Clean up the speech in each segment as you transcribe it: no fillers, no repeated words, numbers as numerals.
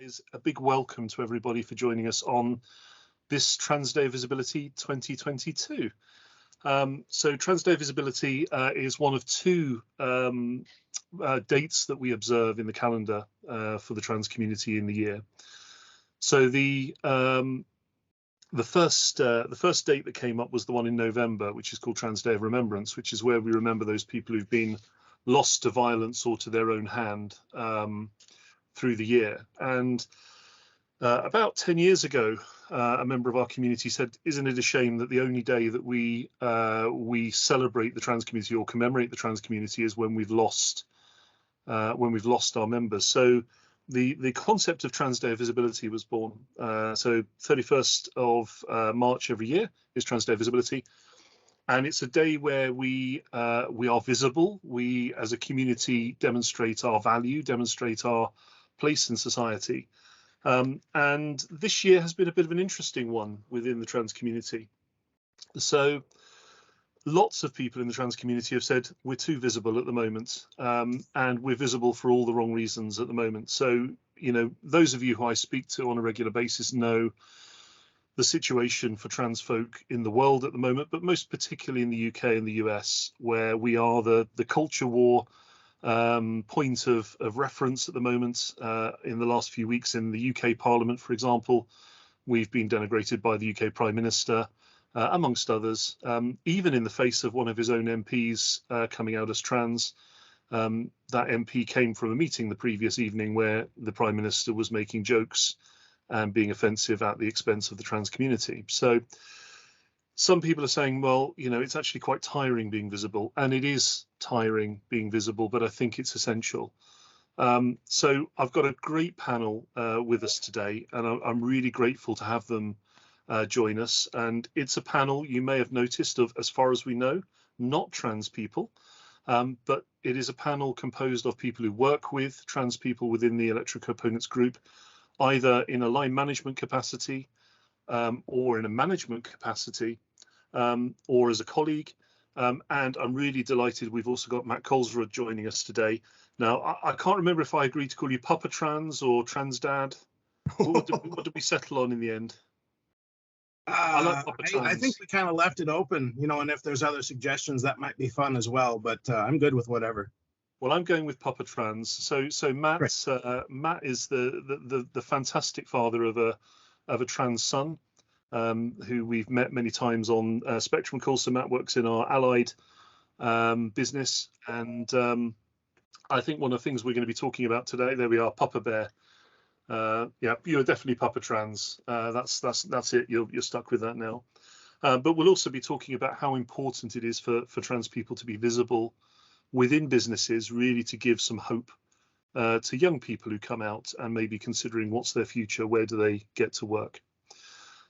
Is a big welcome to everybody for joining us on this Trans Day of Visibility 2022. So Trans Day of Visibility is one of two dates that we observe in the calendar for the trans community in the year. So the first date that came up was the one in November, which is called Trans Day of Remembrance, which is where we remember those people who've been lost to violence or to their own hand through the year. And about 10 years ago, a member of our community said, isn't it a shame that the only day that we celebrate the trans community or commemorate the trans community is when we've lost our members? So the concept of Trans Day of Visibility was born. So 31st of March every year is Trans Day of Visibility. And it's a day where we are visible. We as a community demonstrate our value, demonstrate our place in society. And this year has been a bit of an interesting one within the trans community. So lots of people in the trans community have said we're too visible at the moment, and we're visible for all the wrong reasons at the moment. So, you know, those of you who I speak to on a regular basis know the situation for trans folk in the world at the moment, but most particularly in the UK and the US, where we are the culture war point of reference at the moment. In the last few weeks in the UK Parliament, for example, we've been denigrated by the UK Prime Minister, amongst others, even in the face of one of his own MPs coming out as trans. That MP came from a meeting the previous evening where the Prime Minister was making jokes and being offensive at the expense of the trans community. So some people are saying, well, you know, it's actually quite tiring being visible, and it is tiring being visible, but I think it's essential. So I've got a great panel with us today, and I'm really grateful to have them join us. And it's a panel you may have noticed of, as far as we know, not trans people, but it is a panel composed of people who work with trans people within the electrocomponents group, either in a line management capacity or in a management capacity, or as a colleague. And I'm really delighted we've also got Matt Kolsrud joining us today. Now, I can't remember if I agreed to call you Papa Trans or Trans Dad. What did we settle on in the end? I like Papa Trans. I think we kind of left it open, you know, and if there's other suggestions, that might be fun as well, but I'm good with whatever. Well, I'm going with Papa Trans. So Matt is the fantastic father of a trans son, who we've met many times on Spectrum calls. So Matt works in our allied business, and I think one of the things we're going to be talking about today, there we are, Papa Bear. Yeah, you're definitely Papa Trans. That's it. You're stuck with that now. But we'll also be talking about how important it is for trans people to be visible within businesses, really to give some hope to young people who come out and maybe considering what's their future, where do they get to work.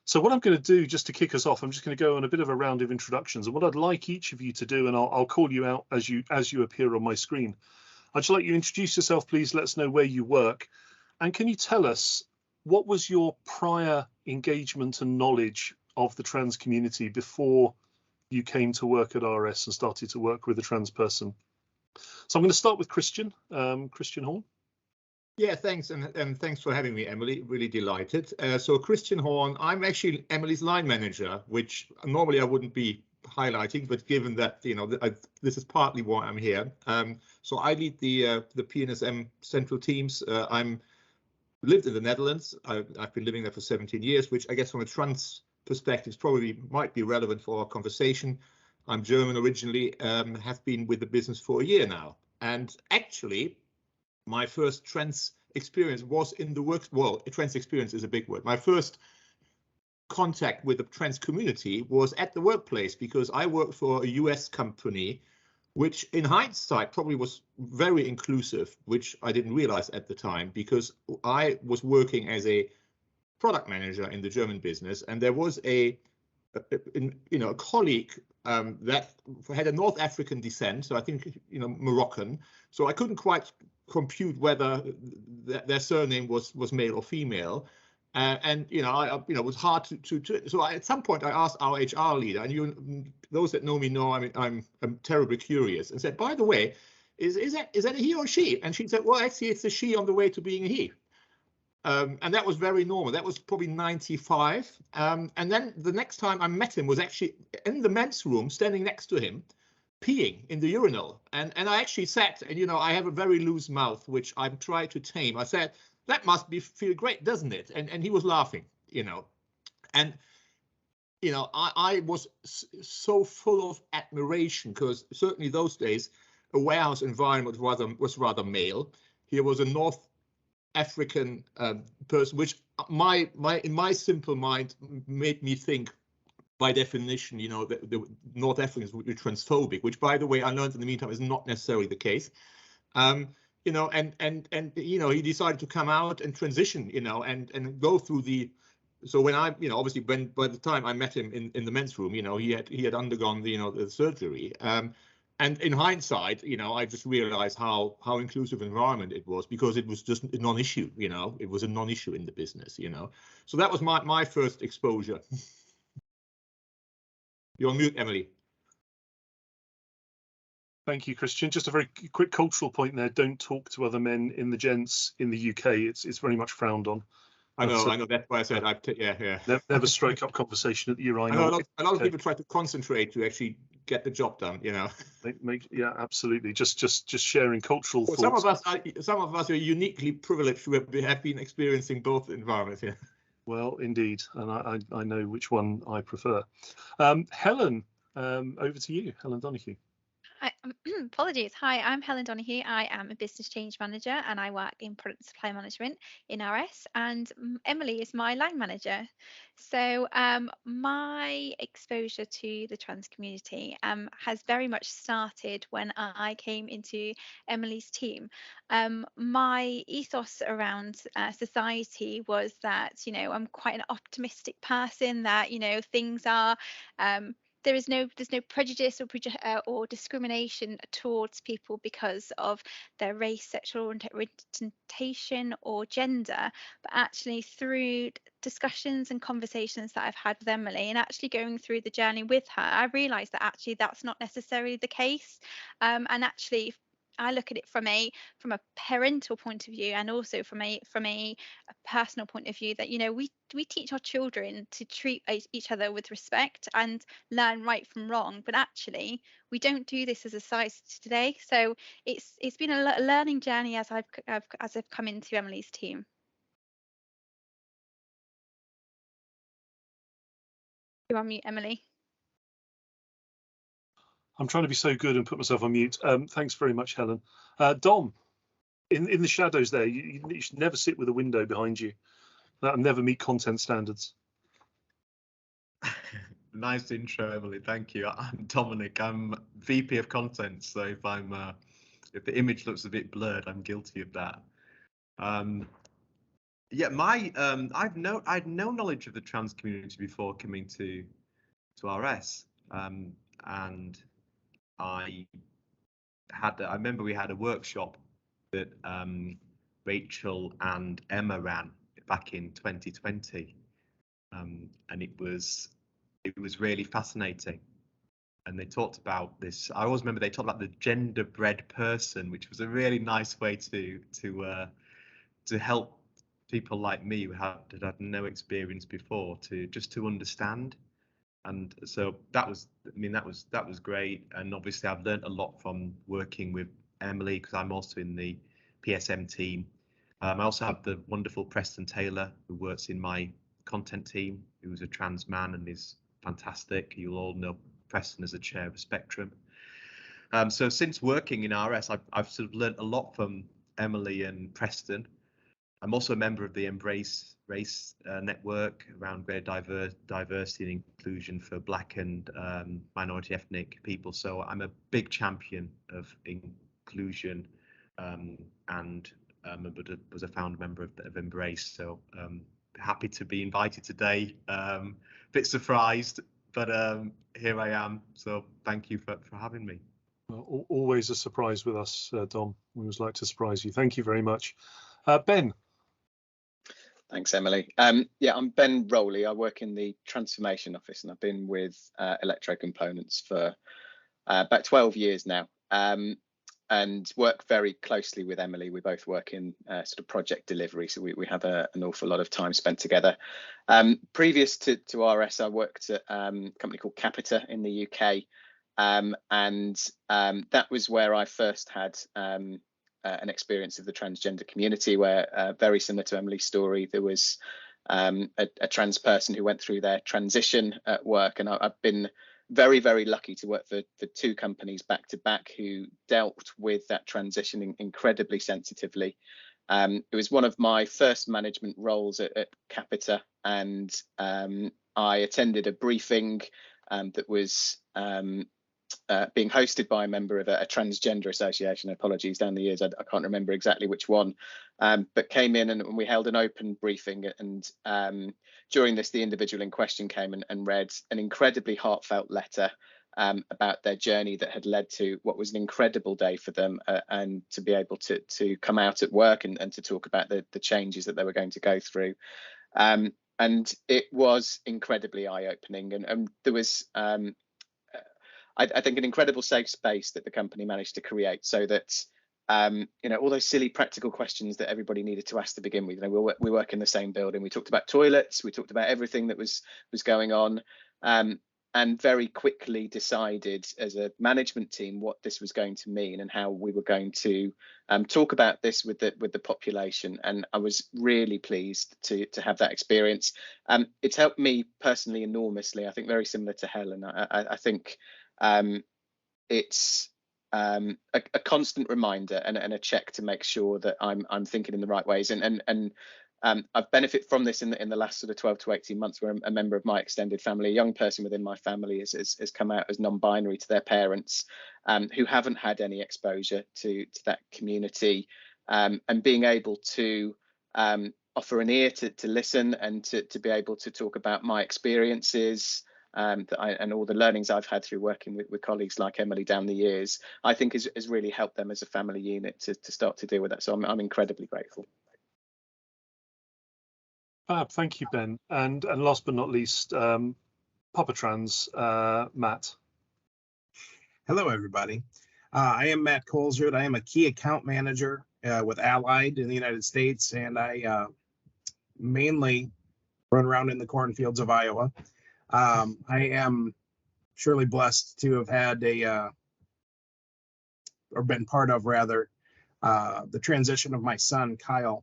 So what I'm going to do, just to kick us off, I'm just going to go on a bit of a round of introductions, and what I'd like each of you to do, and I'll call you out as you appear on my screen. I'd just like you to introduce yourself, please. Let us know where you work, and can you tell us what was your prior engagement and knowledge of the trans community before you came to work at RS and started to work with a trans person? So I'm going to start with Christian. Christian Horn. Yeah, thanks, and thanks for having me, Emily. Really delighted. So Christian Horn, I'm actually Emily's line manager, which normally I wouldn't be highlighting, but given that, you know, this is partly why I'm here. So I lead the PNSM central teams. I'm lived in the Netherlands. I've been living there for 17 years, which I guess from a trans perspective probably might be relevant for our conversation. I'm German originally, have been with the business for a year now. And actually, my first trans experience was in the work. Well, trans experience is a big word. My first contact with the trans community was at the workplace, because I worked for a US company, which in hindsight probably was very inclusive, which I didn't realize at the time, because I was working as a product manager in the German business, and there was a colleague that had a North African descent, so I think, you know, Moroccan. So I couldn't quite compute whether their surname was male or female, and you know, it was hard to. So at some point I asked our HR leader, and those that know me know I'm terribly curious, and said, by the way, is that a he or she? And she said, well, actually it's a she on the way to being a he. And that was very normal. That was probably 95. And then the next time I met him was actually in the men's room, standing next to him, peeing in the urinal. And I actually said, and you know, I have a very loose mouth, which I'm trying to tame. I said, that must feel great, doesn't it? And he was laughing, you know. And you know, I was so full of admiration, because certainly those days a warehouse environment was rather male. He was a North African person, which in my simple mind made me think, by definition, you know, that the North Africans would be transphobic, which, by the way, I learned in the meantime is not necessarily the case. You know, and you know, he decided to come out and transition, you know, and go through the. So when I, you know, obviously by the time I met him in the men's room, you know, he had undergone the, you know, the surgery. And in hindsight, you know, I just realized how inclusive environment it was, because it was just a non-issue, you know, it was a non-issue in the business, you know. So that was my first exposure. You're on mute, Emily. Thank you, Christian. Just a very quick cultural point there. Don't talk to other men in the gents in the UK. It's very much frowned on. I know. That's why I said yeah. Never strike up conversation at the urinal. I know a lot of people try to concentrate to actually get the job done. You know. Yeah, absolutely. Just sharing cultural thoughts. Some of us are uniquely privileged to have been experiencing both environments. Yeah. Well, indeed, and I know which one I prefer. Helen, over to you, Helen Donoghue. Hi, apologies. Hi, I'm Helen Donoghue. I am a business change manager and I work in product supply management in RS, and Emily is my line manager. So my exposure to the trans community has very much started when I came into Emily's team. My ethos around society was that, you know, I'm quite an optimistic person, that, you know, things are there's no prejudice or discrimination towards people because of their race, sexual orientation or gender, but actually through discussions and conversations that I've had with Emily, and actually going through the journey with her, I realised that actually that's not necessarily the case. And actually, I look at it from a parental point of view, and also from a personal point of view, that, you know, we teach our children to treat each other with respect and learn right from wrong, but actually we don't do this as a society today. So it's been a learning journey as I've come into Emily's team. You're on mute, Emily. I'm trying to be so good and put myself on mute. Thanks very much, Helen. Dom, in the shadows there, you should never sit with a window behind you. That'll never meet content standards. Nice intro, Emily. Thank you. I'm Dominic. I'm VP of content. So if the image looks a bit blurred, I'm guilty of that. Yeah, I had no knowledge of the trans community before coming to RS, and I remember we had a workshop that Rachel and Emma ran back in 2020, and it was really fascinating. And they talked about this. I always remember they talked about the gender-bred person, which was a really nice way to help people like me who had no experience before to understand. And so that was great. And obviously I've learned a lot from working with Emily, because I'm also in the PSM team. I also have the wonderful Preston Taylor, who works in my content team, who's a trans man and is fantastic. You'll all know Preston as a chair of Spectrum. So since working in RS, I've sort of learned a lot from Emily and Preston. I'm also a member of the Embrace Race network around greater diversity and inclusion for Black and minority ethnic people. So I'm a big champion of inclusion, and was a founder member of Embrace. So happy to be invited today. Bit surprised, but here I am. So thank you for having me. Well, always a surprise with us, Dom. We always like to surprise you. Thank you very much. Ben. Thanks, Emily. Yeah, I'm Ben Rowley. I work in the transformation office, and I've been with Electro Components for about 12 years now. and work very closely with Emily. We both work in sort of project delivery, so we have an awful lot of time spent together. Previous to RS, I worked at a company called Capita in the UK, and that was where I first had an experience of the transgender community, where very similar to Emily's story, there was a trans person who went through their transition at work, and I've been very, very lucky to work for two companies back to back who dealt with that transition incredibly sensitively. It was one of my first management roles at Capita, and I attended a briefing that was being hosted by a member of a transgender association. Apologies, down the years I can't remember exactly which one, but came in and we held an open briefing, and during this the individual in question came and read an incredibly heartfelt letter about their journey that had led to what was an incredible day for them, and to be able to come out at work and to talk about the changes that they were going to go through. And it was incredibly eye-opening, and there was I think an incredible safe space that the company managed to create, so that all those silly practical questions that everybody needed to ask to begin with. We work in the same building. We talked about toilets. We talked about everything that was going on, and very quickly decided as a management team what this was going to mean and how we were going to talk about this with the population. And I was really pleased to have that experience. It's helped me personally enormously. I think very similar to Helen. I think it's a constant reminder and a check to make sure that I'm thinking in the right ways. And I've benefited from this in the last sort of 12 to 18 months, where a member of my extended family, a young person within my family, has come out as non-binary to their parents, who haven't had any exposure to that community, and being able to offer an ear to listen and to be able to talk about my experiences, and all the learnings I've had through working with colleagues like Emily down the years, I think has really helped them as a family unit to start to deal with that. So I'm incredibly grateful. Thank you, Ben. And last but not least, Papa Trans, Matt. Hello, everybody. I am Matt Kolsrud. I am a key account manager with Allied in the United States, and I mainly run around in the cornfields of Iowa. I am surely blessed to have had or been part of, rather, the transition of my son, Kyle.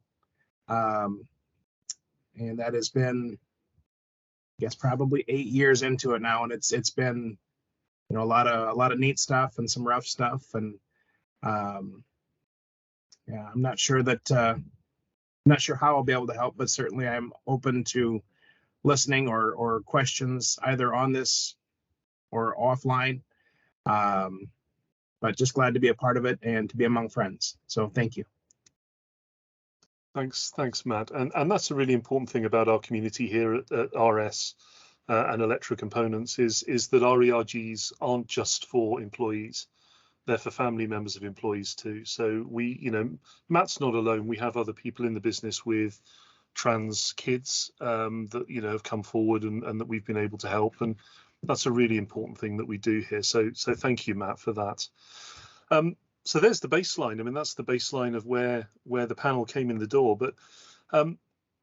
And that has been, I guess, probably 8 years into it now, and it's been, a lot of neat stuff and some rough stuff, and yeah, I'm not sure how I'll be able to help, but certainly I'm open to listening or questions either on this or offline. But just glad to be a part of it and to be among friends. So thank you. Thanks, Matt. And that's a really important thing about our community here at RS and Electrocomponents is that our ERGs aren't just for employees; they're for family members of employees too. So Matt's not alone. We have other people in the business with trans kids that have come forward and that we've been able to help, and that's a really important thing that we do here. So thank you, Matt, for that. So there's the baseline. I mean, that's the baseline of where the panel came in the door. But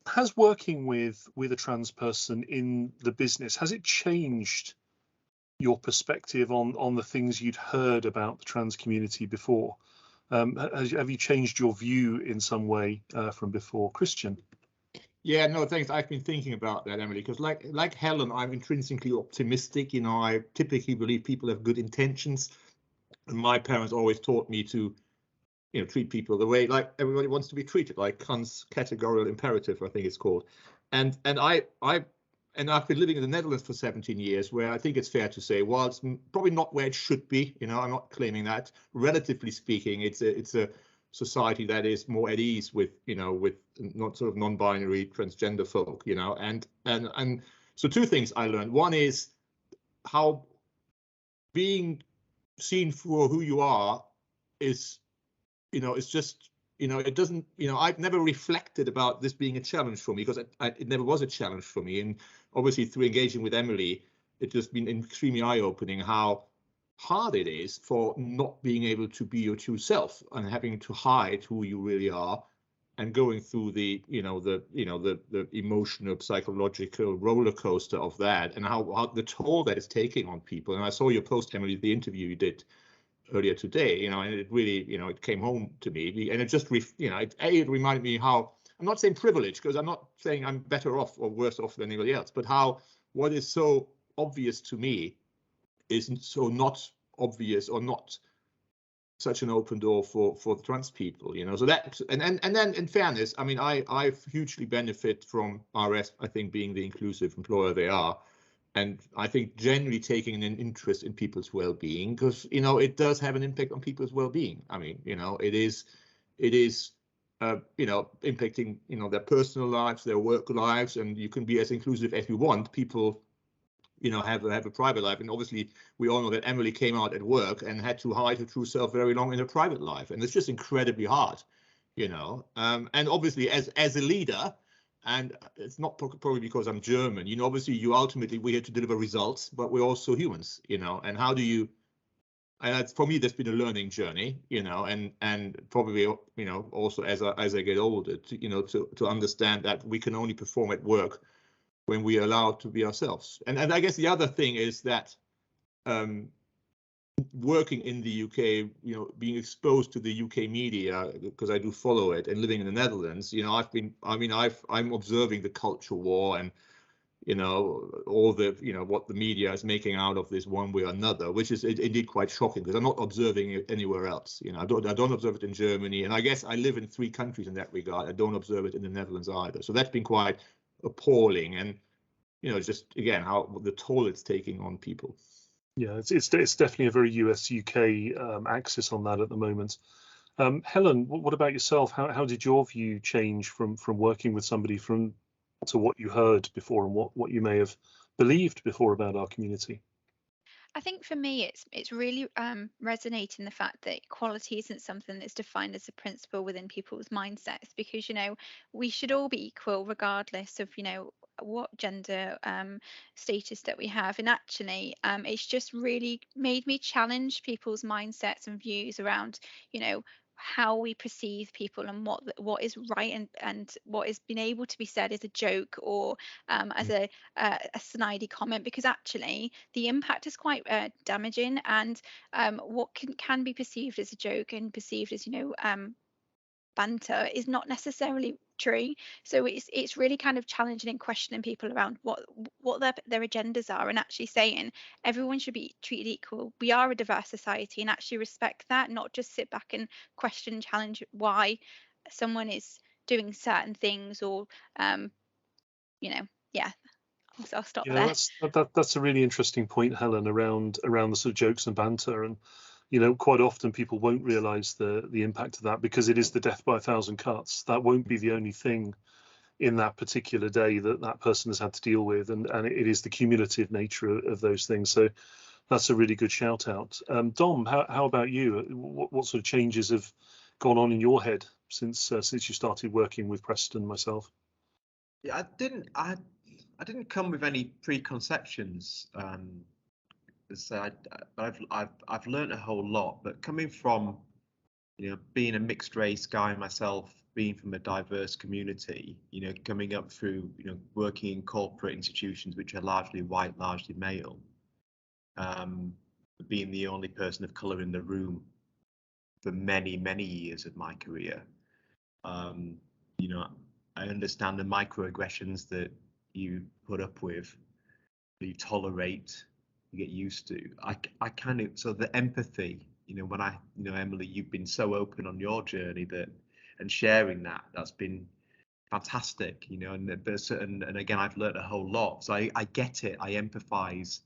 has working with a trans person in the business, has it changed your perspective on the things you'd heard about the trans community before? Have you changed your view in some way from before? Christian? Yeah, no, thanks. I've been thinking about that, Emily, because like Helen, I'm intrinsically optimistic. I typically believe people have good intentions. And my parents always taught me to, treat people the way like everybody wants to be treated, like Kant's categorical imperative, I think it's called. And I've been living in the Netherlands for 17 years, where I think it's fair to say, while it's probably not where it should be, I'm not claiming that. Relatively speaking, it's a society that is more at ease with not sort of non-binary transgender folk, and so two things I learned. One is how being seen for who you are is, it's just, it doesn't, I've never reflected about this being a challenge for me, because it never was a challenge for me. And obviously through engaging with Emily, it's just been extremely eye-opening how hard it is for not being able to be your true self and having to hide who you really are, and going through the emotional, psychological roller coaster of that, and how the toll that is taking on people. And I saw your post, Emily, the interview you did earlier today, and it really, it came home to me, and it just, it reminded me how, I'm not saying privilege, because I'm not saying I'm better off or worse off than anybody else, but how what is so obvious to me isn't so not obvious, or not such an open door for the trans people, so that, and then in fairness, I mean, I hugely benefit from RS, I think, being the inclusive employer they are, and I think generally taking an interest in people's well-being, because it does have an impact on people's well-being. I mean, it is impacting their personal lives, their work lives, and you can be as inclusive as you want. People have a private life, and obviously we all know that Emily came out at work and had to hide her true self very long in her private life, and it's just incredibly hard, and obviously as a leader, and it's not probably because I'm German, obviously we're here to deliver results, but we're also humans, and how do you, and for me, that's been a learning journey, and probably, also as I get older, to understand that we can only perform at work when we are allowed to be ourselves. And I guess the other thing is that working in the UK, being exposed to the UK media, because I do follow it, and living in the Netherlands, I'm observing the culture war, and all the what the media is making out of this one way or another, which is indeed quite shocking, because I'm not observing it anywhere else. I don't observe it in Germany, and I guess I live in 3 countries in that regard. I don't observe it in the Netherlands either. So that's been quite appalling, and just again how the toll it's taking on people. Yeah, it's definitely a very US UK axis on that at the moment. Helen, what about yourself? How did your view change from working with somebody to what you heard before, and what you may have believed before about our community? I think for me, it's really resonating the fact that equality isn't something that's defined as a principle within people's mindsets, because we should all be equal regardless of what gender status that we have. And actually, it's just really made me challenge people's mindsets and views around how we perceive people, and what is right, and what is being able to be said as a joke, or as a snidey comment, because actually the impact is quite damaging, and what can be perceived as a joke and perceived as banter is not necessarily true. So it's really kind of challenging and questioning people around what their agendas are, and actually saying everyone should be treated equal. We are a diverse society, and actually respect that, not just sit back and question, challenge why someone is doing certain things, or yeah. So I'll stop there. That's a really interesting point, Helen, around the sort of jokes and banter, and quite often people won't realize the impact of that, because it is the death by 1,000 cuts. That won't be the only thing in that particular day that person has had to deal with, and it is the cumulative nature of those things. So that's a really good shout out. Dom, how about you? What sort of changes have gone on in your head since you started working with Preston and myself? Yeah, I didn't come with any preconceptions. So I've learned a whole lot, but coming from being a mixed race guy myself, being from a diverse community, coming up through working in corporate institutions which are largely white, largely male, being the only person of color in the room for many years of my career, I understand the microaggressions that you put up with, that you tolerate, you get used to. I kind of, so the empathy, when Emily, you've been so open on your journey and sharing that's been fantastic, and again, I've learned a whole lot. So I get it, I empathize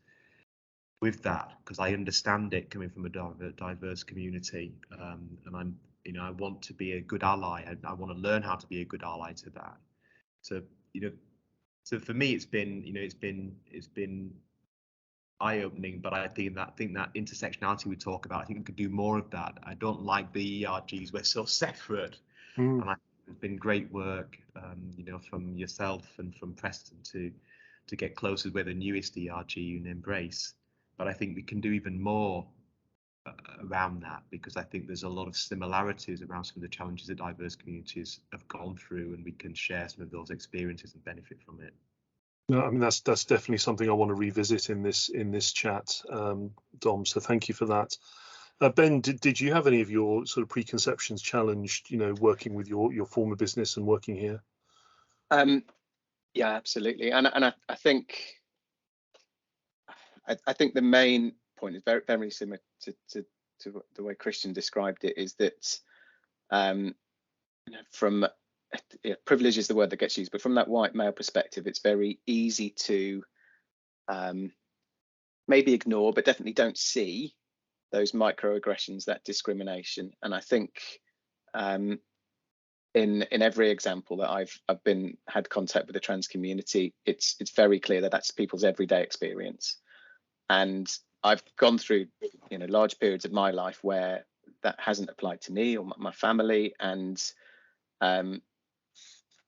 with that, because I understand it coming from a diverse community, and I'm, I want to be a good ally, and I want to learn how to be a good ally to that. So, so for me, it's been eye-opening, but I think that intersectionality we talk about, I think we could do more of that. I don't like the ERGs, we're so separate, and it's been great work, from yourself and from Preston to get closer with the newest ERG and Embrace. But I think we can do even more around that, because I think there's a lot of similarities around some of the challenges that diverse communities have gone through, and we can share some of those experiences and benefit from it. No, I mean that's definitely something I want to revisit in this chat, Dom. So thank you for that. Ben, did you have any of your sort of preconceptions challenged, working with your former business and working here? Yeah, absolutely. And I think the main point is very, very similar to the way Christian described it, is that from privilege is the word that gets used, but from that white male perspective, it's very easy to maybe ignore, but definitely don't see those microaggressions, that discrimination. And I think in every example that I've had contact with the trans community, it's very clear that that's people's everyday experience. And I've gone through large periods of my life where that hasn't applied to me or my family, and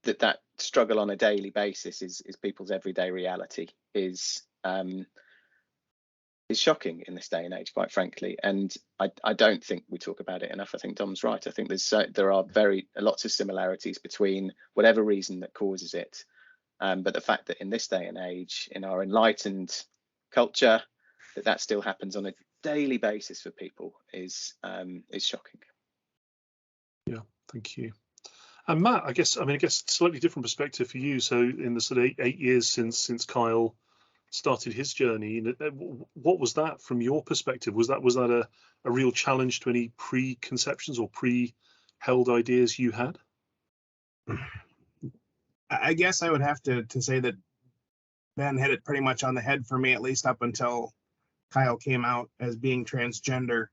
that struggle on a daily basis is people's everyday reality, is shocking in this day and age, quite frankly. And I don't think we talk about it enough. I think Dom's right. I think there are lots of similarities between whatever reason that causes it, but the fact that in this day and age, in our enlightened culture, that still happens on a daily basis for people is shocking. Yeah, thank you. And Matt, I guess slightly different perspective for you. So in the sort of 8 years since Kyle started his journey, what was that from your perspective? Was that a real challenge to any preconceptions or pre-held ideas you had? I guess I would have to say that Ben hit it pretty much on the head for me, at least up until Kyle came out as being transgender.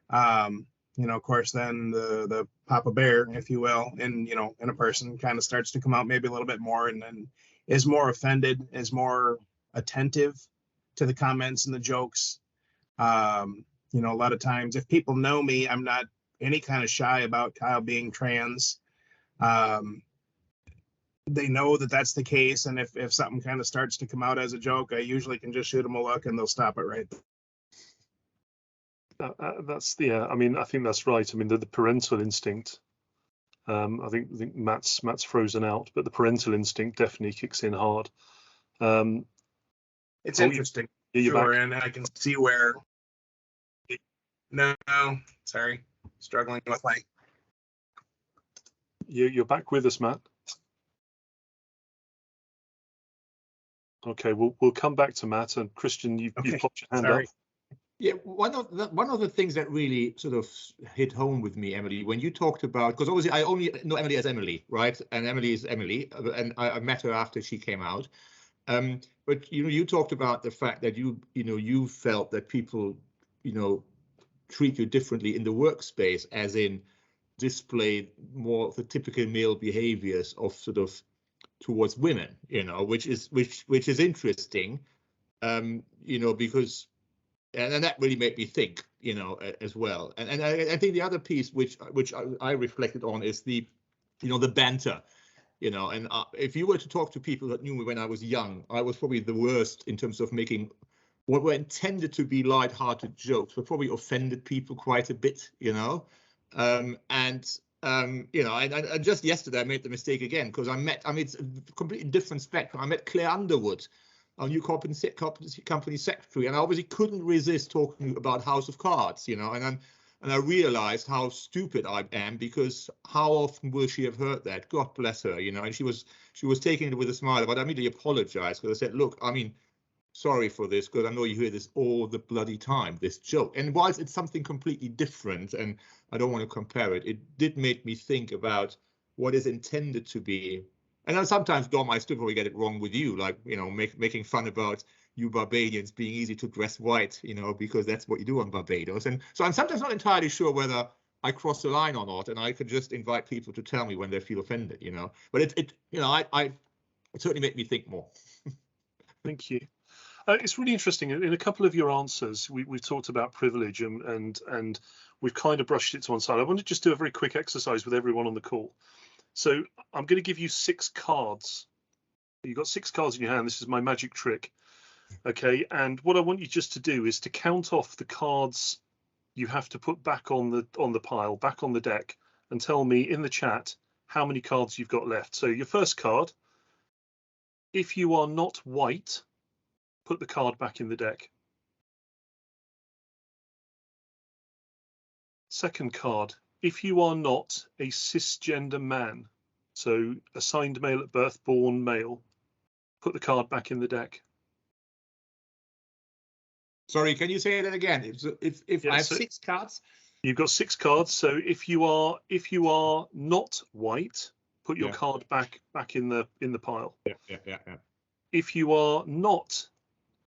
Of course, then the Papa Bear, if you will, in a person kind of starts to come out maybe a little bit more, and then is more offended, is more attentive to the comments and the jokes. A lot of times, if people know me, I'm not any kind of shy about Kyle being trans. They know that that's the case, and if something kind of starts to come out as a joke, I usually can just shoot them a look and they'll stop it right there. I think that's right. I mean, the parental instinct. I think Matt's frozen out, but the parental instinct definitely kicks in hard. It's interesting. Sure, and I can see where. No, sorry, struggling with my. You're back with us, Matt. Okay, we'll come back to Matt, and Christian, you've popped your hand up. Yeah, one of the things that really sort of hit home with me, Emily, when you talked about, because obviously I only know Emily as Emily, right? And Emily is Emily, and I met her after she came out. But you talked about the fact that you felt that people treat you differently in the workspace, as in display more of the typical male behaviors of sort of towards women, which is interesting, because. And that really made me think, as well. And I think the other piece which I reflected on is the banter, And if you were to talk to people that knew me when I was young, I was probably the worst in terms of making what were intended to be light-hearted jokes, but probably offended people quite a bit, And just yesterday I made the mistake again, because it's a completely different spectrum. I met Claire Underwood, our new company secretary, and I obviously couldn't resist talking about House of Cards, and I realized how stupid I am, because how often will she have heard that? God bless her, and she was taking it with a smile, but I immediately apologized, because I said, look, sorry for this, because I know you hear this all the bloody time, this joke. And whilst it's something completely different, and I don't want to compare it, it did make me think about what is intended to be. And then sometimes, Dom, I still probably get it wrong with you, like, making fun about you Barbadians being easy to dress white, because that's what you do on Barbados. And so I'm sometimes not entirely sure whether I cross the line or not, and I could just invite people to tell me when they feel offended, But it certainly made me think more. Thank you. It's really interesting. In a couple of your answers, we've talked about privilege, and we've kind of brushed it to one side. I want to just do a very quick exercise with everyone on the call. So I'm going to give you 6 cards. You've got 6 cards in your hand. This is my magic trick. Okay, and what I want you just to do is to count off the cards you have to put back on the pile, back on the deck, and tell me in the chat how many cards you've got left. So your first card, if you are not white, put the card back in the deck. Second card, if you are not a cisgender man, so assigned male at birth, born male, put the card back in the deck. Sorry, can you say that again? If Yeah, I have so 6 cards, you've got 6 cards. So if you are not white, put your card back in the pile. yeah. If you are not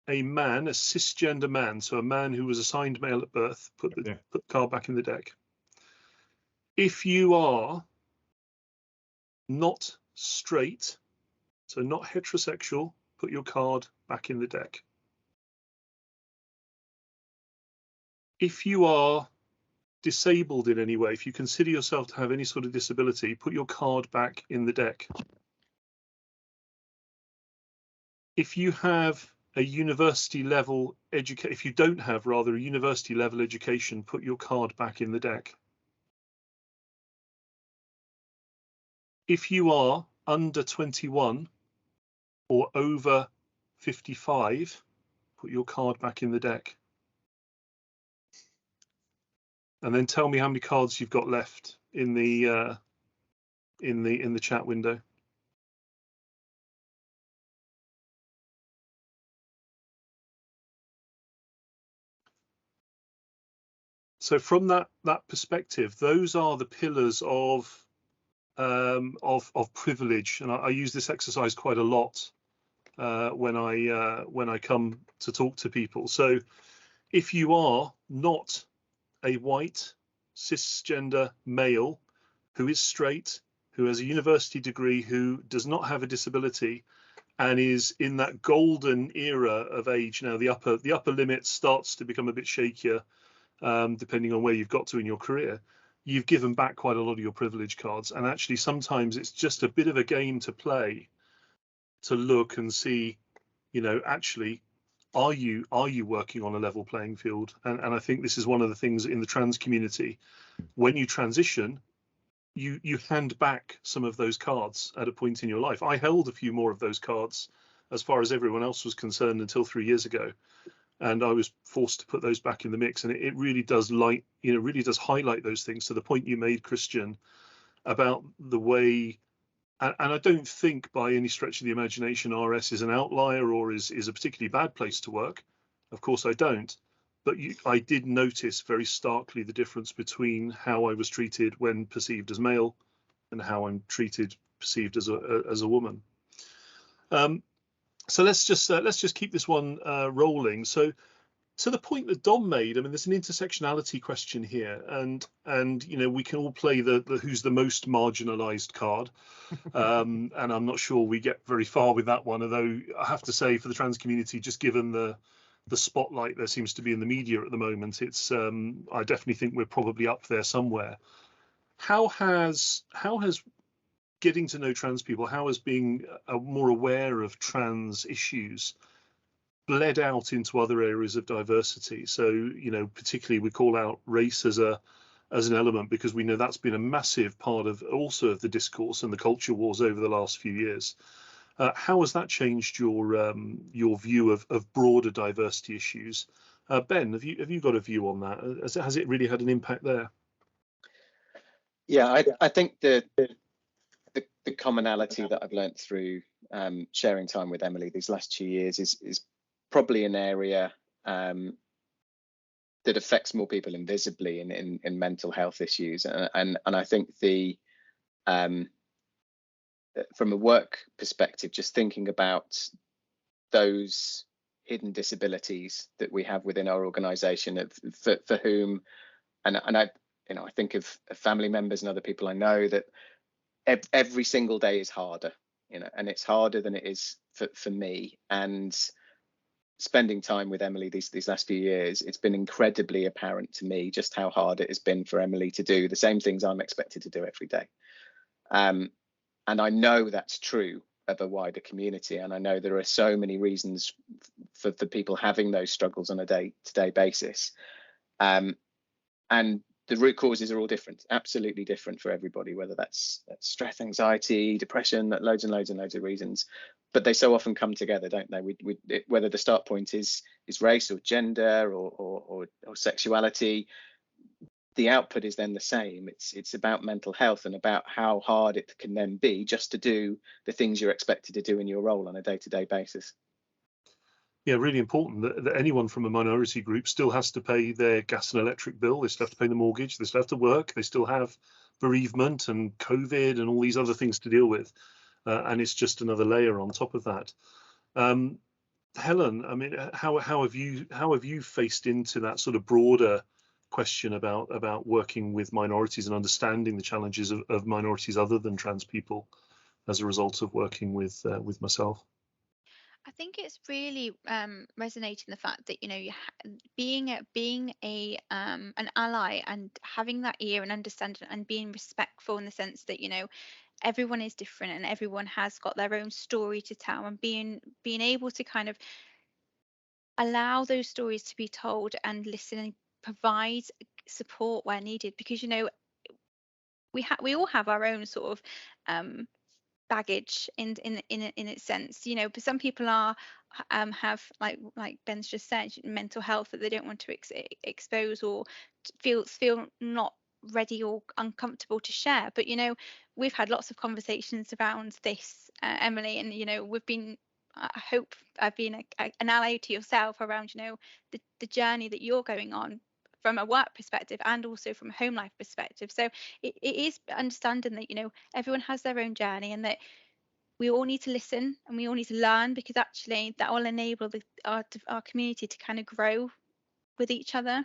a man, a cisgender man, so a man who was assigned male at birth, put the card back in the deck. If you are not straight, so not heterosexual, put your card back in the deck. If you are disabled in any way, if you consider yourself to have any sort of disability, put your card back in the deck. If you have a university level education, if you don't have rather a university level education, put your card back in the deck. If you are under 21 or over 55, put your card back in the deck. And then tell me how many cards you've got left in the chat window. So from that perspective, those are the pillars of privilege, and I use this exercise quite a lot when I come to talk to people. So if you are not a white cisgender male who is straight, who has a university degree, who does not have a disability, and is in that golden era of age now, the upper limit starts to become a bit shakier, depending on where you've got to in your career. You've given back quite a lot of your privilege cards, and actually sometimes it's just a bit of a game to play, to look and see, actually, are you working on a level playing field? And I think this is one of the things in the trans community. When you transition, you hand back some of those cards at a point in your life. I held a few more of those cards as far as everyone else was concerned until 3 years ago, and I was forced to put those back in the mix. And it really does really does highlight those things, to the point you made, Christian, about the way. And I don't think by any stretch of the imagination RS is an outlier or is a particularly bad place to work. Of course I don't. But I did notice very starkly the difference between how I was treated when perceived as male and how I'm perceived as a woman. So let's just keep this one rolling. So to the point that Dom made, I mean, there's an intersectionality question here, and we can all play the who's the most marginalized card, and I'm not sure we get very far with that one. Although I have to say, for the trans community, just given the spotlight there seems to be in the media at the moment, it's I definitely think we're probably up there somewhere. How has getting to know trans people, how has being more aware of trans issues bled out into other areas of diversity? So, particularly we call out race as an element, because we know that's been a massive part of the discourse and the culture wars over the last few years. How has that changed your view of broader diversity issues? Ben, have you got a view on that? Has it really had an impact there? Yeah, I think the commonality that I've learned through sharing time with Emily these last 2 years is probably an area that affects more people invisibly in mental health issues, and I think from a work perspective, just thinking about those hidden disabilities that we have within our organisation, for whom, and I think of family members and other people I know, that every single day is harder, and it's harder than it is for me. And spending time with Emily these last few years, it's been incredibly apparent to me just how hard it has been for Emily to do the same things I'm expected to do every day. And I know that's true of a wider community, and I know there are so many reasons for people having those struggles on a day-to-day basis. And the root causes are all different, absolutely different for everybody, whether that's stress, anxiety, depression, loads and loads and loads of reasons. But they so often come together, don't they? Whether the start point is race or gender or sexuality, the output is then the same. It's about mental health and about how hard it can then be just to do the things you're expected to do in your role on a day-to-day basis. Yeah, really important that anyone from a minority group still has to pay their gas and electric bill. They still have to pay the mortgage. They still have to work. They still have bereavement and COVID and all these other things to deal with. And it's just another layer on top of that. Helen, I mean, how have you faced into that sort of broader question about working with minorities and understanding the challenges of minorities other than trans people as a result of working with myself? I think it's really resonating the fact that, you know, being a an ally and having that ear and understanding and being respectful in the sense that, you know, everyone is different and everyone has got their own story to tell, and being able to kind of allow those stories to be told and listen and provide support where needed, because, you know, we all have our own sort of baggage in its sense, you know. But some people are have, like Ben's just said, mental health that they don't want to expose or feel not ready or uncomfortable to share. But, you know, we've had lots of conversations around this, Emily, and, you know, we've been, I hope I've been an ally to yourself around, you know, the journey that you're going on from a work perspective and also from a home life perspective. So it is understanding that, you know, everyone has their own journey and that we all need to listen and we all need to learn, because actually that will enable our community to kind of grow with each other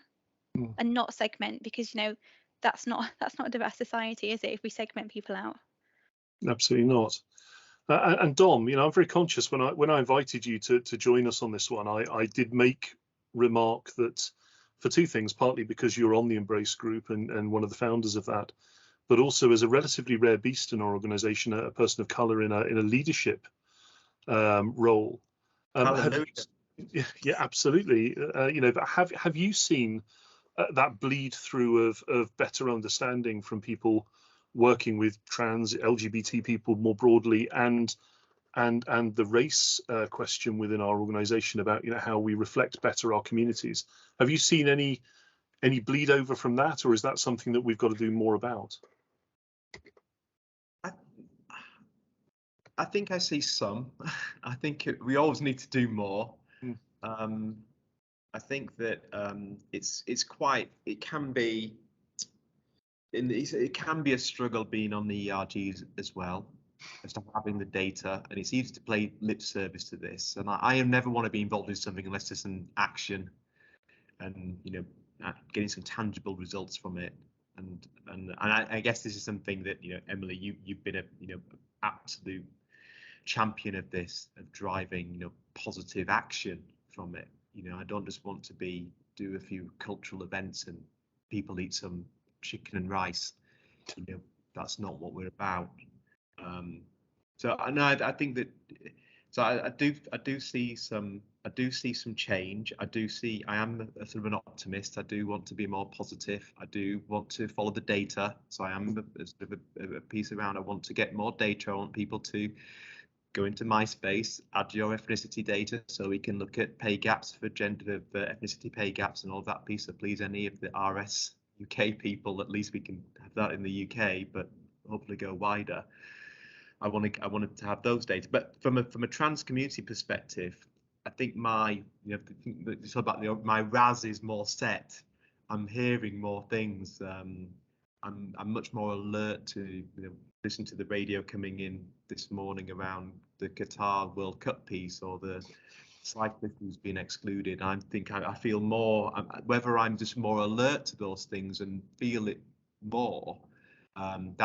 and not segment, because, you know, that's not a diverse society, is it, if we segment people out? Absolutely not. And Dom, you know, I'm very conscious when I invited you to join us on this one, I did make remark that for two things, partly because you're on the Embrace group and one of the founders of that, but also as a relatively rare beast in our organisation, a person of colour in a leadership role. Yeah, absolutely. You know, but have you seen that bleed through of better understanding from people working with trans, LGBT people more broadly, and the race question within our organisation about, you know, how we reflect better our communities? Have you seen any bleed over from that, or is that something that we've got to do more about? I think I see some. I think we always need to do more. I think that it can be a struggle being on the ERGs as well, as to having the data, and it's easy to play lip service to this. And I never want to be involved in something unless there's an action and, you know, getting some tangible results from it. And I guess this is something that, you know, Emily, you've been a, you know, absolute champion of this, of driving, you know, positive action from it. You know, I don't just want to do a few cultural events and people eat some chicken and rice. You know, that's not what we're about. So I think that. So I do see some change. I am a sort of an optimist. I do want to be more positive. I do want to follow the data. So I am a sort of a piece around. I want to get more data. I want people to go into MySpace, add your ethnicity data, so we can look at pay gaps for gender, ethnicity pay gaps, and all that piece. So please, any of the RS UK people, at least we can have that in the UK, but hopefully go wider. I wanted to have those data. But from a trans community perspective, I think my RAS is more set. I'm hearing more things. I'm much more alert to, you know, listen to the radio coming in this morning around the Qatar World Cup piece or the cyclist who's been excluded. I feel more, whether I'm just more alert to those things and feel it more.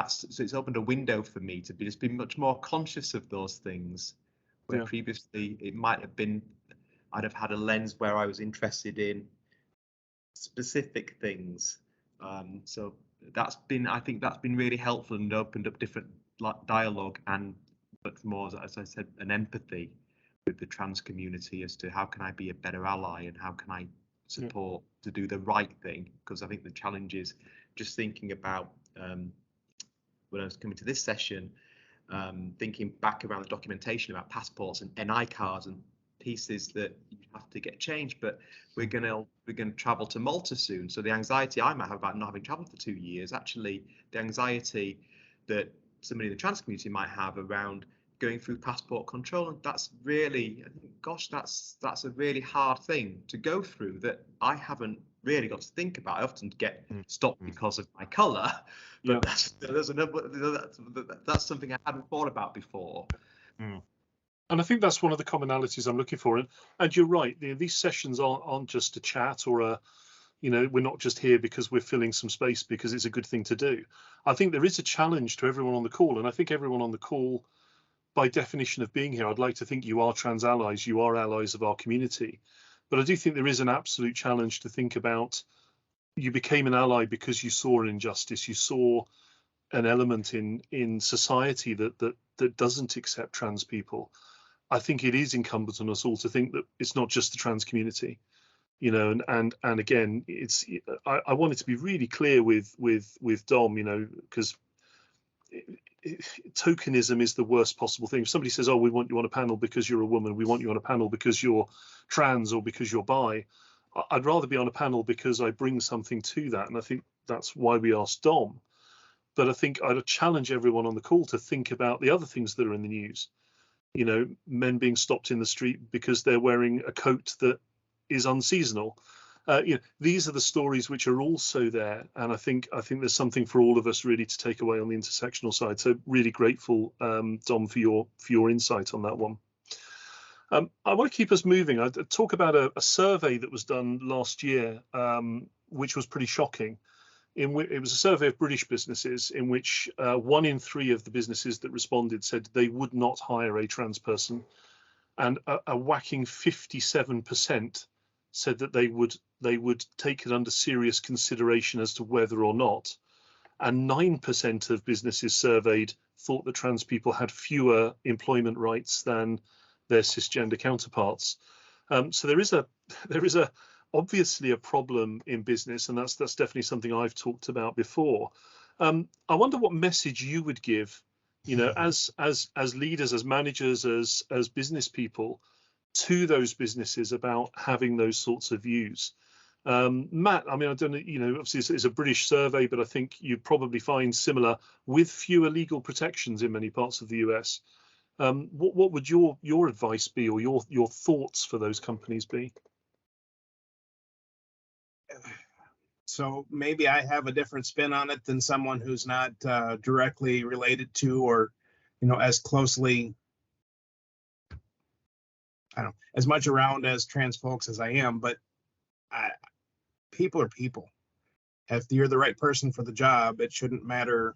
So it's opened a window for me to just be much more conscious of those things, where previously it might have been, I'd have had a lens where I was interested in specific things. So I think that's been really helpful and opened up different dialogue and much more, as I said, an empathy with the trans community as to how can I be a better ally and how can I support to do the right thing, because I think the challenge is just thinking about when I was coming to this session, thinking back around the documentation about passports and NI cards and pieces that you have to get changed. But we're gonna travel to Malta soon, so the anxiety I might have about not having travelled for 2 years, actually the anxiety that somebody in the trans community might have around going through passport control, and that's really, I think, gosh, that's a really hard thing to go through that I haven't really got to think about. I often get stopped because of my colour, but that's something I hadn't thought about before. And I think that's one of the commonalities I'm looking for. And you're right, these sessions aren't just a chat or a, we're not just here because we're filling some space because it's a good thing to do. I think there is a challenge to everyone on the call, and I think everyone on the call, by definition of being here, I'd like to think you are trans allies, you are allies of our community. But I do think there is an absolute challenge to think about, you became an ally because you saw an injustice, you saw an element in society that doesn't accept trans people. I think it is incumbent on us all to think that it's not just the trans community, and again, it's I wanted to be really clear with Dom, because tokenism is the worst possible thing. If somebody says, oh, we want you on a panel because you're a woman, we want you on a panel because you're trans or because you're bi, I'd rather be on a panel because I bring something to that. And I think that's why we asked Dom. But I think I'd challenge everyone on the call to think about the other things that are in the news. Men being stopped in the street because they're wearing a coat that is unseasonal. These are the stories which are also there, and I think there's something for all of us really to take away on the intersectional side. So really grateful, Dom, for your insight on that one. I want to keep us moving. I talk about a survey that was done last year, which was pretty shocking. It was a survey of British businesses in which 1 in 3 of the businesses that responded said they would not hire a trans person, and a whacking 57% said that they would take it under serious consideration as to whether or not, and 9% of businesses surveyed thought that trans people had fewer employment rights than their cisgender counterparts. So there is obviously a problem in business, and that's definitely something I've talked about before. I wonder what message you would give, as leaders, as managers, as business people, to those businesses about having those sorts of views. Matt, I mean, I don't know, obviously it's a British survey, but I think you'd probably find similar with fewer legal protections in many parts of the US. What would your advice be, or your thoughts for those companies be? So maybe I have a different spin on it than someone who's not directly related to, or, as closely, I don't know, as much around as trans folks as I am, but people are people. If you're the right person for the job, it shouldn't matter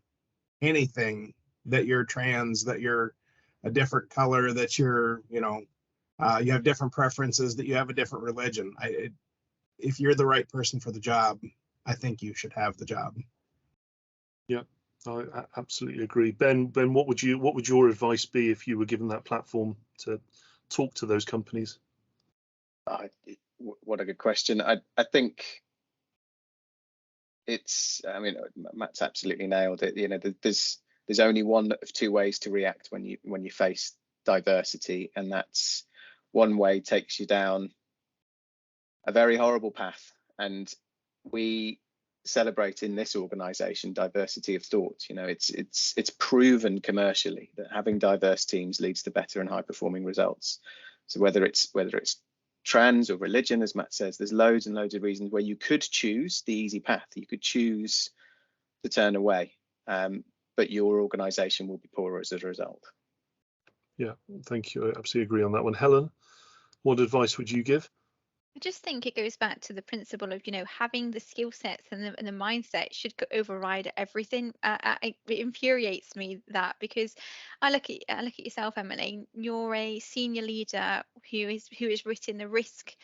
anything that you're trans, that you're a different color, that you're, you have different preferences, that you have a different religion. If you're the right person for the job, I think you should have the job. Yeah, I absolutely agree. Ben, what would your advice be if you were given that platform to talk to those companies? What a good question. I think Matt's absolutely nailed it. There's only one of 2 ways to react when you face diversity, and that's one way takes you down a very horrible path. And we celebrate in this organization diversity of thought. It's proven commercially that having diverse teams leads to better and high performing results. So whether it's trans or religion, as Matt says, there's loads and loads of reasons where you could choose the easy path. You could choose to turn away, but your organization will be poorer as a result. Yeah, thank you. I absolutely agree on that one. Helen, what advice would you give? I just think it goes back to the principle of, having the skill sets and the mindset should override everything. It infuriates me that, because I look at yourself, Emily. You're a senior leader who has written the risk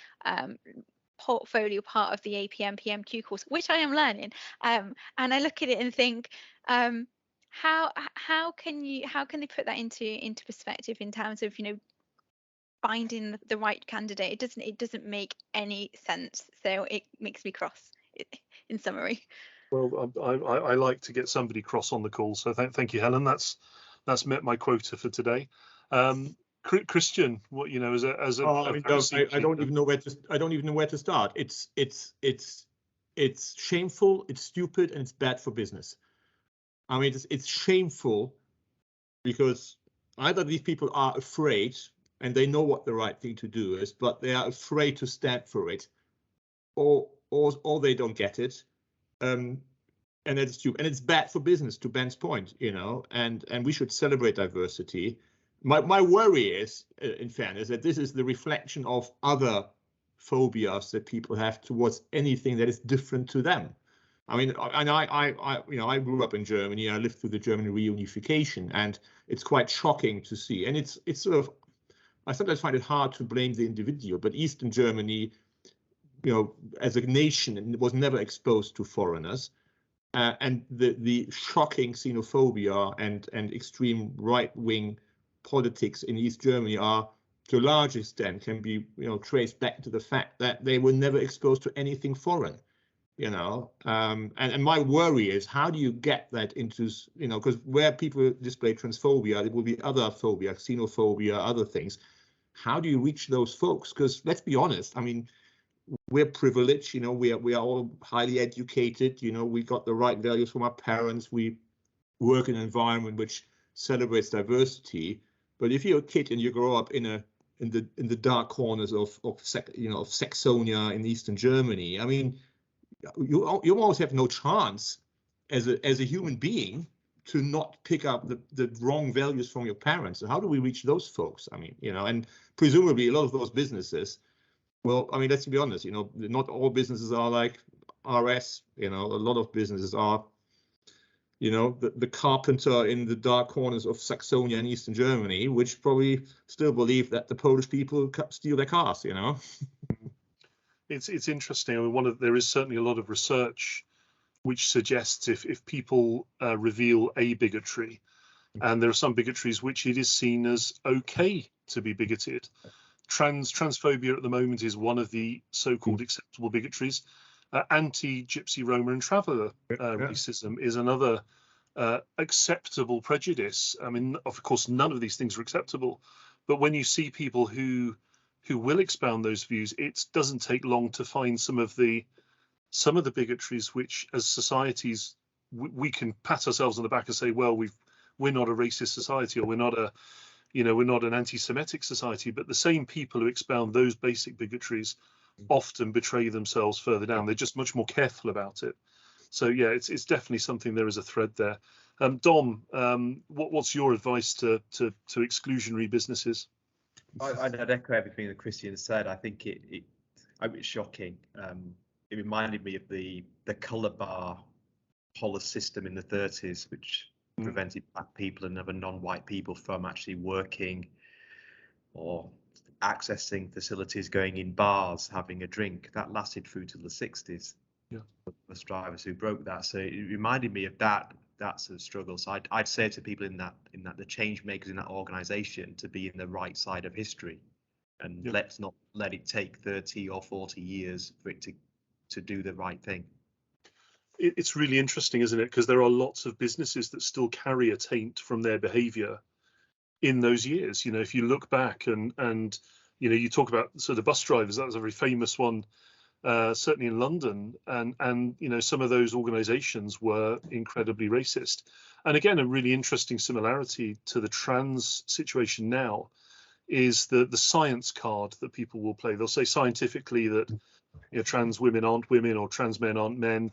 portfolio part of the APM PMQ course, which I am learning. And I look at it and think, how can they put that into perspective in terms of finding the right candidate. It doesn't make any sense. So it makes me cross, in summary. Well, I like to get somebody cross on the call, so thank you, Helen. That's met my quota for today. Christian, what, you know, as a I don't even know where to start. It's shameful, it's stupid, and it's bad for business. I mean, it's shameful because either these people are afraid and they know what the right thing to do is, but they are afraid to stand for it, or they don't get it. And it's stupid, and it's bad for business, to Ben's point, you know, and we should celebrate diversity. My worry is, in fairness, that this is the reflection of other phobias that people have towards anything that is different to them. I mean, and I grew up in Germany. I lived through the German reunification, and it's quite shocking to see. And it's sort of, I sometimes find it hard to blame the individual, but Eastern Germany, you know, as a nation, was never exposed to foreigners. And the shocking xenophobia and extreme right-wing politics in East Germany are, to a large extent, can be, you know, traced back to the fact that they were never exposed to anything foreign, you know. And my worry is, how do you get that into, you know, because where people display transphobia, there will be other phobia, xenophobia, other things. How do you reach those folks? Because let's be honest, I mean, we're privileged, you know, we are all highly educated, you know, we got the right values from our parents, we work in an environment which celebrates diversity. But if you're a kid and you grow up in the dark corners of Saxonia in Eastern Germany, I mean, you almost have no chance as a human being to not pick up the wrong values from your parents. So how do we reach those folks? I mean, you know, and presumably a lot of those businesses, well, I mean, let's be honest, you know, not all businesses are like RS, you know, a lot of businesses are, you know, the carpenter in the dark corners of Saxonia and Eastern Germany, which probably still believe that the Polish people steal their cars, you know. It's interesting. I mean, there is certainly a lot of research which suggests if people reveal a bigotry, and there are some bigotries which it is seen as okay to be bigoted. Transphobia at the moment is one of the so-called acceptable bigotries. Anti-Gypsy, Roma and Traveller racism is another acceptable prejudice. I mean, of course, none of these things are acceptable, but when you see people who will expound those views, it doesn't take long to find some of the bigotries which, as societies, we can pat ourselves on the back and say, well, we're not a racist society, or we're not an anti-Semitic society. But the same people who expound those basic bigotries often betray themselves further down. They're just much more careful about it. So yeah, it's definitely something. There is a thread there. Dom, what's your advice to exclusionary businesses? I'd echo everything that Christian said. I think it's shocking. It reminded me of the colour bar policy system in the 30s, which prevented black people and other non-white people from actually working or accessing facilities, going in bars, having a drink. That lasted through to the 60s. Yeah, bus drivers who broke that. So it reminded me of that's a struggle. So I'd say to people in that the change makers in that organisation to be in the right side of history, and let's not let it take 30 or 40 years for it to do the right thing. It's really interesting, isn't it? Because there are lots of businesses that still carry a taint from their behaviour in those years. You know, if you look back and you know, you talk about sort of bus drivers, that was a very famous one, certainly in London, and you know, some of those organisations were incredibly racist. And again, a really interesting similarity to the trans situation now is the science card that people will play. They'll say scientifically that, you know, trans women aren't women or trans men aren't men.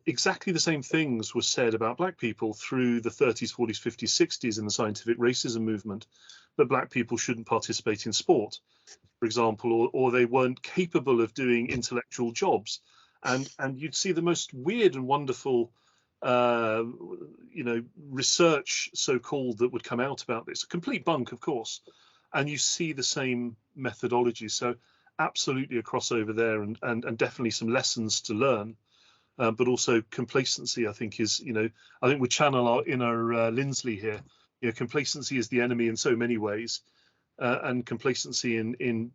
Exactly the same things were said about black people through the 30s, 40s, 50s, 60s in the scientific racism movement, that black people shouldn't participate in sport, for example, or they weren't capable of doing intellectual jobs. And you'd see the most weird and wonderful you know, research, so-called, that would come out about this, a complete bunk, of course, and you see the same methodology. So absolutely a crossover there, and definitely some lessons to learn. But also complacency, I think, is, you know, I think we channel our inner Lindsley here. You know, complacency is the enemy in so many ways. and complacency in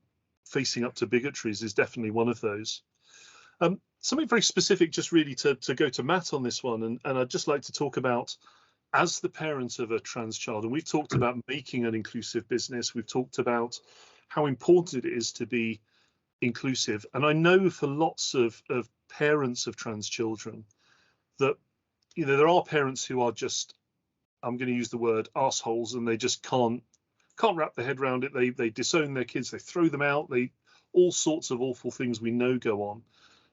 facing up to bigotries is definitely one of those. Something very specific, just really to go to Matt on this one, and I'd just like to talk about, as the parent of a trans child, and we've talked about making an inclusive business, we've talked about how important it is to be inclusive, and I know for lots of parents of trans children that, you know, there are parents who are just, I'm going to use the word assholes, and they just can't wrap their head around it. They disown their kids, they throw them out, all sorts of awful things we know go on.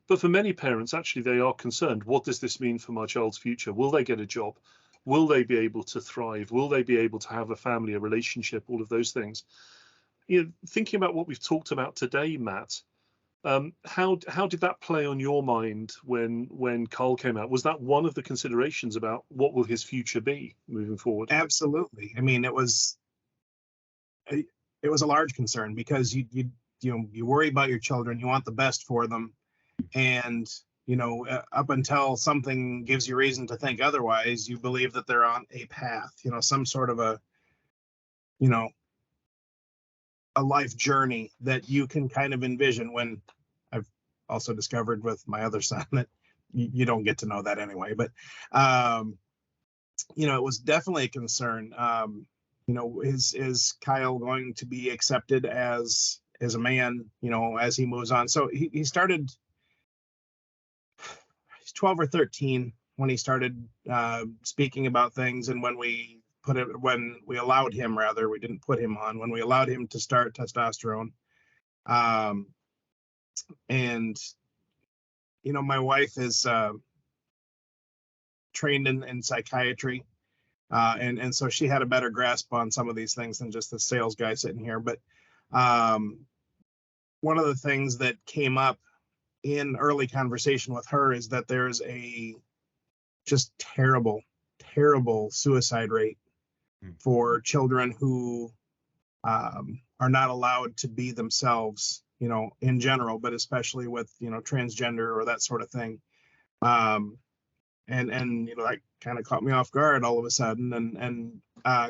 But for many parents, actually, they are concerned. What does this mean for my child's future? Will they get a job? Will they be able to thrive? Will they be able to have a family, a relationship, all of those things? You know, thinking about what we've talked about today, Matt, how did that play on your mind when Carl came out? Was that one of the considerations about what will his future be moving forward? Absolutely. I mean, it was a large concern, because you worry about your children, you want the best for them, and up until something gives you reason to think otherwise, you believe that they're on a path, some sort of a life journey that you can kind of envision. When I've also discovered with my other son that you don't get to know that anyway, but it was definitely a concern. Is Kyle going to be accepted as a man, as he moves on? So he started, he's 12 or 13 when he started speaking about things, and when we allowed him, rather, we didn't put him on, when we allowed him to start testosterone. And my wife is trained in psychiatry, and so she had a better grasp on some of these things than just the sales guy sitting here. But one of the things that came up in early conversation with her is that there's a just terrible suicide rate for children who are not allowed to be themselves, in general, but especially with, transgender or that sort of thing. And that kind of caught me off guard all of a sudden, and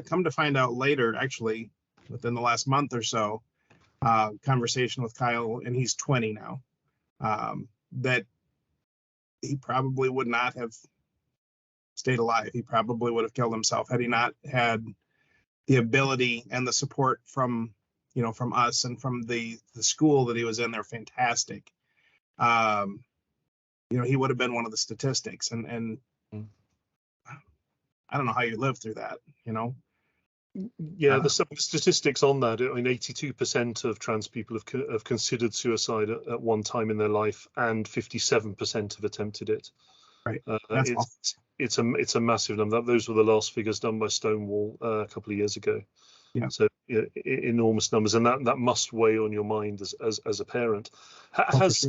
come to find out later, actually, within the last month or so, conversation with Kyle, and he's 20 now, that he probably would not have stayed alive. He probably would have killed himself had he not had the ability and the support from us and from the school that he was in. They're fantastic. He would have been one of the statistics, and I don't know how you live through that, Yeah, there's some statistics on that. I mean, 82% of trans people have considered suicide at one time in their life, and 57% have attempted it. Right. It's a massive number. Those were the last figures done by Stonewall a couple of years ago. Yeah. So enormous numbers, and that must weigh on your mind as a parent. Has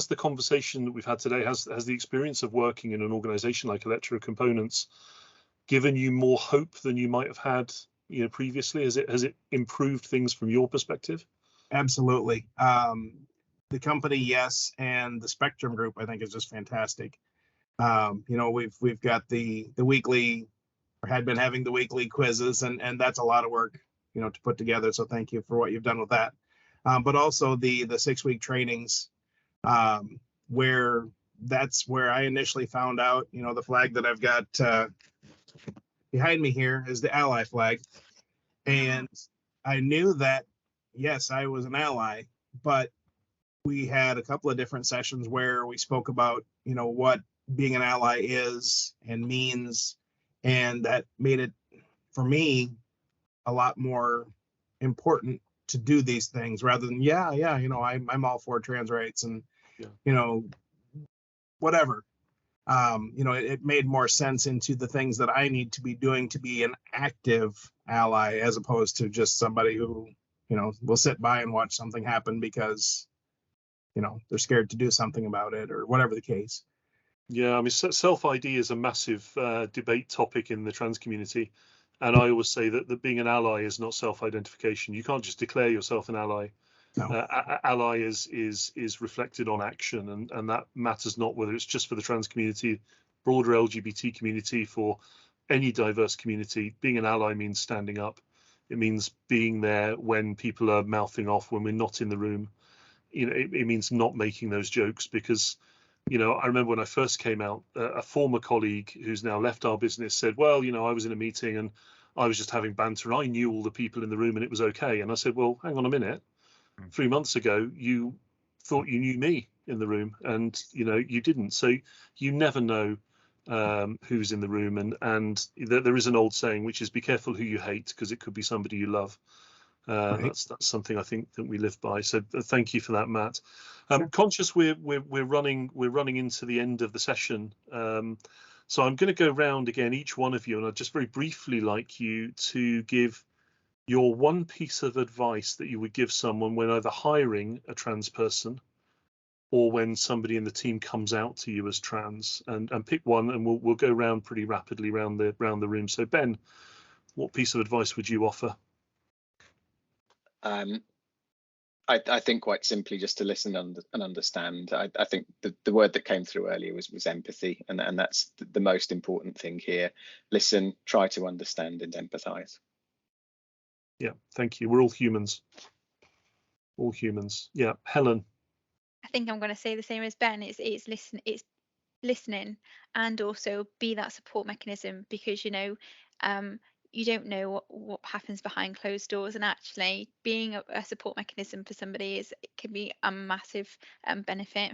the conversation that we've had today, has the experience of working in an organisation like Electro Components given you more hope than you might have had, previously? Has it improved things from your perspective? Absolutely. The company, yes, and the Spectrum Group, I think, is just fantastic. We've got the weekly, or had been having the weekly quizzes, and that's a lot of work, to put together. So thank you for what you've done with that. But also the 6-week trainings, that's where I initially found out, the flag that I've got behind me here is the ally flag. And I knew that, yes, I was an ally, but we had a couple of different sessions where we spoke about, what being an ally is and means, and that made it, for me, a lot more important to do these things rather than, I'm all for trans rights and, whatever. It made more sense into the things that I need to be doing to be an active ally, as opposed to just somebody who, will sit by and watch something happen because, they're scared to do something about it, or whatever the case. Yeah, I mean, self-ID is a massive debate topic in the trans community. And I always say that being an ally is not self-identification. You can't just declare yourself an ally. No. Ally is reflected on action, and that matters not whether it's just for the trans community, broader LGBT community, for any diverse community. Being an ally means standing up. It means being there when people are mouthing off, when we're not in the room. It means not making those jokes, because I remember when I first came out, a former colleague who's now left our business said, well, I was in a meeting and I was just having banter and I knew all the people in the room and it was okay. And I said, well, hang on a minute. 3 months ago, you thought you knew me in the room, and you didn't. So you never know who's in the room, and there is an old saying, which is be careful who you hate, because it could be somebody you love. Right. That's something I think that we live by. So thank you for that, Matt. Sure. Conscious we're running into the end of the session, so I'm going to go round again, each one of you, and I'd just very briefly like you to give your one piece of advice that you would give someone when either hiring a trans person or when somebody in the team comes out to you as trans, and pick one, and we'll go round pretty rapidly round the room. So Ben, what piece of advice would you offer? I think quite simply just to listen and understand. I think the word that came through earlier was empathy, and that's the most important thing here. Listen, try to understand and empathize. Yeah, thank you. We're all humans. All humans. Yeah, Helen. I think I'm going to say the same as Ben. It's listening, and also be that support mechanism, because you don't know what happens behind closed doors, and actually being a support mechanism for somebody can be a massive benefit.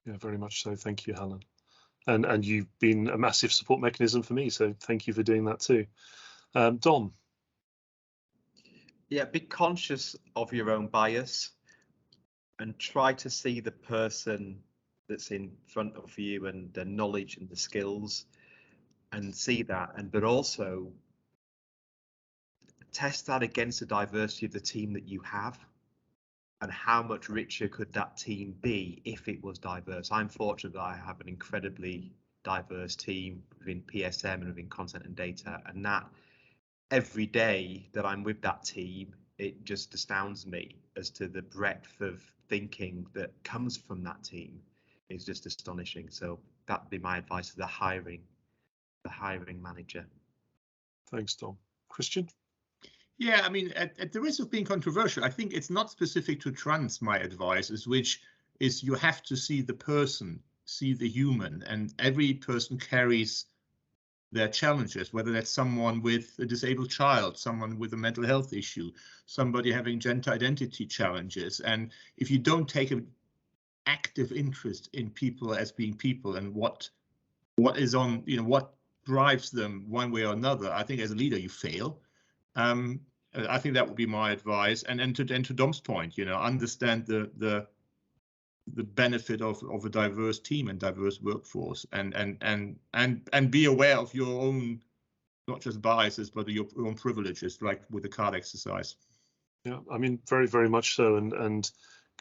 Yeah, very much so. Thank you, Helen. And you've been a massive support mechanism for me, so thank you for doing that too. Dom. Yeah, be conscious of your own bias and try to see the person that's in front of you and the knowledge and the skills, and see that, but also test that against the diversity of the team that you have, and how much richer could that team be if it was diverse. I'm fortunate that I have an incredibly diverse team within PSM and within content and data, and that every day that I'm with that team, it just astounds me as to the breadth of thinking that comes from that team. Is just astonishing. So that'd be my advice to the hiring manager. Thanks, Dom. Christian? Yeah, I mean, at the risk of being controversial, I think it's not specific to trans, my advice, which is you have to see the person, see the human, and every person carries their challenges, whether that's someone with a disabled child, someone with a mental health issue, somebody having gender identity challenges. And if you don't take an active interest in people as being people and what is on, what drives them one way or another, I think as a leader you fail. I think that would be my advice. And to Dom's point, understand the benefit of a diverse team and diverse workforce, and be aware of your own, not just biases, but your own privileges, like with the card exercise. Yeah, I mean, very, very much so. And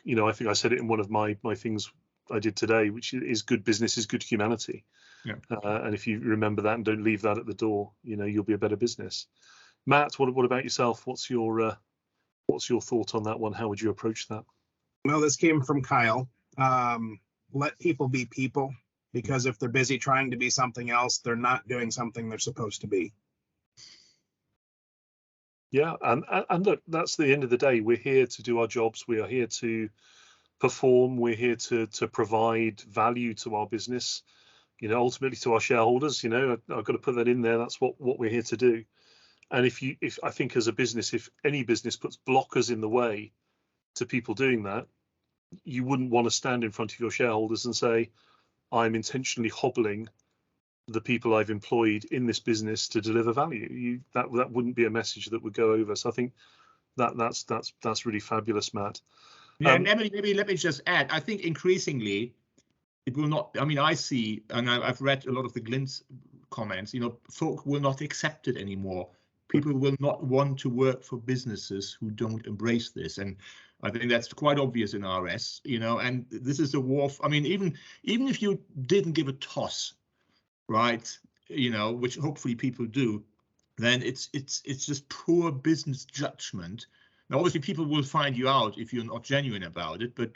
I think I said it in one of my things I did today, which is good business is good humanity. Yeah. And if you remember that and don't leave that at the door, you'll be a better business. Matt, what about yourself? What's your thought on that one? How would you approach that? Well, this came from Kyle. Let people be people, because if they're busy trying to be something else, they're not doing something they're supposed to be. Yeah, and look, that's the end of the day. We're here to do our jobs. We are here to perform. We're here to provide value to our business, ultimately to our shareholders. I've got to put that in there. That's what we're here to do. And if I think as a business, if any business puts blockers in the way to people doing that, you wouldn't want to stand in front of your shareholders and say, I'm intentionally hobbling the people I've employed in this business to deliver value. That wouldn't be a message that would go over. So I think that's really fabulous, Matt. Yeah, and Emily, maybe let me just add, I think increasingly it will not, I mean, I see, and I've read a lot of the Glint's comments, folk will not accept it anymore. People will not want to work for businesses who don't embrace this. And I think that's quite obvious in RS, and this is a war. I mean, even if you didn't give a toss, right, which hopefully people do, then it's just poor business judgment. Now, obviously, people will find you out if you're not genuine about it. But,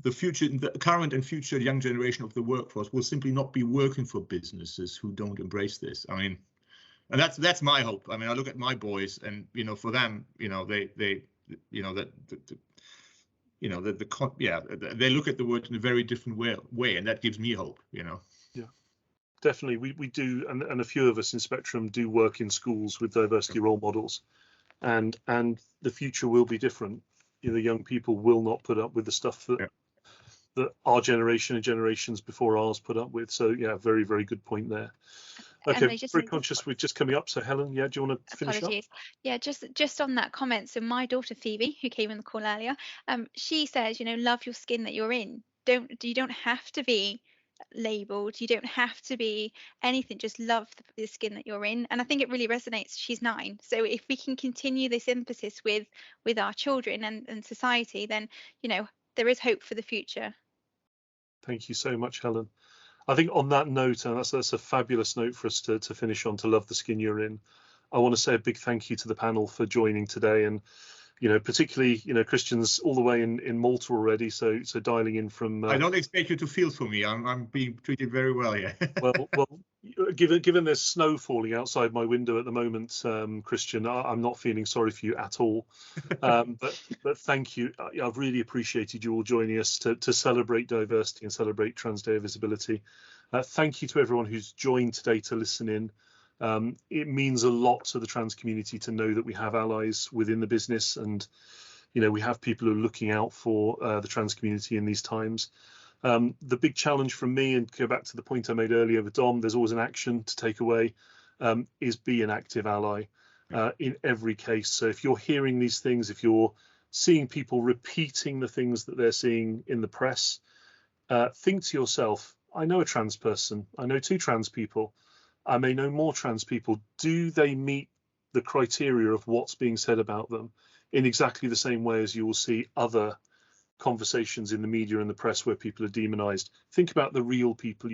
the future, the current and future young generation of the workforce will simply not be working for businesses who don't embrace this. I mean, And that's my hope. I mean, I look at my boys, and for them, they they look at the world in a very different way, and that gives me hope. Yeah, definitely. We do, and a few of us in Spectrum do work in schools with diversity role models, and the future will be different. The young people will not put up with the stuff that our generation and generations before ours put up with. So yeah, very, very good point there. Okay, very conscious we're just coming up. So Helen, yeah, do you want to finish up? Yeah, just on that comment. So my daughter Phoebe, who came in the call earlier, she says, love your skin that you're in. You don't have to be labeled. You don't have to be anything. Just love the skin that you're in. And I think it really resonates. She's 9. So if we can continue this emphasis with our children and society, then there is hope for the future. Thank you so much, Helen. I think on that note, and that's a fabulous note for us to finish on, to love the skin you're in. I want to say a big thank you to the panel for joining today, and particularly Christian's all the way in Malta already, so dialing in from. I don't expect you to feel for me. I'm being treated very well here. well, given there's snow falling outside my window at the moment, Christian, I'm not feeling sorry for you at all. But thank you. I've really appreciated you all joining us to celebrate diversity and celebrate Trans Day of Visibility. Thank you to everyone who's joined today to listen in. It means a lot to the trans community to know that we have allies within the business, and we have people who are looking out for the trans community in these times. The big challenge from me, and go back to the point I made earlier with Dom, there's always an action to take away, is be an active ally in every case. So if you're hearing these things, if you're seeing people repeating the things that they're seeing in the press, think to yourself, I know a trans person, I know 2 trans people, I may know more trans people. Do they meet the criteria of what's being said about them in exactly the same way as you will see other conversations in the media and the press where people are demonized? Think about the real people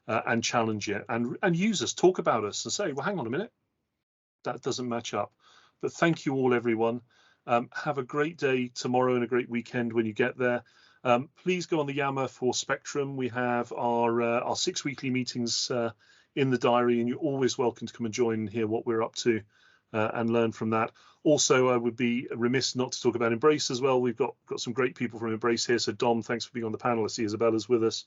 and challenge it, and use us, talk about us, and say, well, hang on a minute, that doesn't match up. But thank you all, everyone. Have a great day tomorrow and a great weekend when you get there. Please go on the Yammer for Spectrum. We have our 6 weekly meetings in the diary, and you're always welcome to come and join and hear what we're up to and learn from that. Also, I would be remiss not to talk about Embrace as well. We've got some great people from Embrace here. So Dom, thanks for being on the panel. I see Isabella's with us.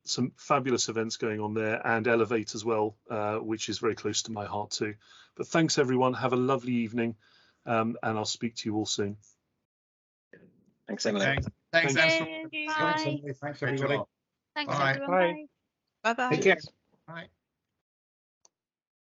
Some fabulous events going on there, and Elevate as well, which is very close to my heart too. But thanks everyone. Have a lovely evening, and I'll speak to you all soon. Thanks, Emily. Thanks, Bye. Thanks, everybody. Thanks, Bye. everyone. Bye. Bye. Take care. Bye.